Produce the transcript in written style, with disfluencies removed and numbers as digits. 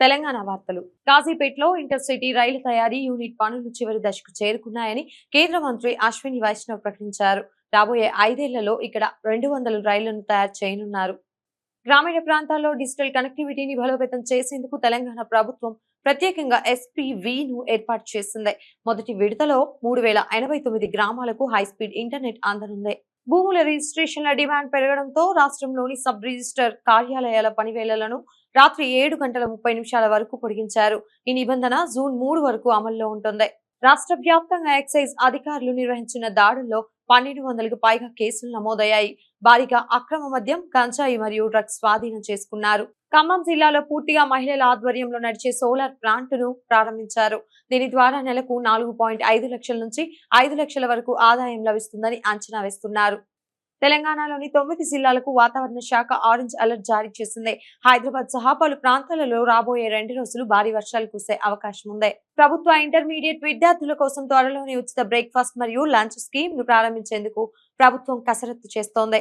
తెలంగాణ వార్తలు. కాజీపేటలో ఇంటర్సిటీ రైలు తయారీ యూనిట్ పనులు చివరి దశకు చేరుకున్నాయని కేంద్ర మంత్రి అశ్విని వైష్ణవ్ ప్రకటించారు. రాబోయే 5 ఏళ్లలో ఇక్కడ 200 రైళ్లను తయారు చేయనున్నారు. గ్రామీణ ప్రాంతాల్లో డిజిటల్ కనెక్టివిటీని బలోపేతం చేసేందుకు తెలంగాణ ప్రభుత్వం ప్రత్యేకంగా ఎస్పీవీను ఏర్పాటు చేసింది. మొదటి విడతలో 3089 గ్రామాలకు హైస్పీడ్ ఇంటర్నెట్ అందనుంది. భూముల రిజిస్ట్రేషన్ల డిమాండ్ పెరగడంతో రాష్ట్రంలోని సబ్ రిజిస్టర్ కార్యాలయాల పనివేళలను రాత్రి 7 గంటల 30 నిమిషాల వరకు పొడిగించారు. ఈ నిబంధన జూన్ 3 వరకు అమల్లో ఉంటుంది. రాష్ట్ర వ్యాప్తంగా ఎక్సైజ్ అధికారులు నిర్వహించిన దాడుల్లో 1200కు పైగా కేసులు నమోదయ్యాయి. భారీగా అక్రమ మద్యం, గంజాయి మరియు డ్రగ్స్ స్వాధీనం చేసుకున్నారు. ఖమ్మం జిల్లాలో పూర్తిగా మహిళల ఆధ్వర్యంలో నడిచే సోలార్ ప్లాంట్ను ప్రారంభించారు. దీని ద్వారా నెలకు 4.5 లక్షల నుంచి 5 లక్షల వరకు ఆదాయం లభిస్తుందని అంచనా వేస్తున్నారు. తెలంగాణలోని 9 జిల్లాలకు వాతావరణ శాఖ ఆరెంజ్ అలర్ట్ జారీ చేసింది. హైదరాబాద్ సహా పలు ప్రాంతాలలో రాబోయే 2 రోజులు భారీ వర్షాలు కురిసే అవకాశం ఉంది. ప్రభుత్వ ఇంటర్మీడియట్ విద్యార్థుల కోసం త్వరలోనే ఉచిత బ్రేక్ఫాస్ట్ మరియు లంచ్ స్కీమ్ ను ప్రారంభించేందుకు ప్రభుత్వం కసరత్తు చేస్తోంది.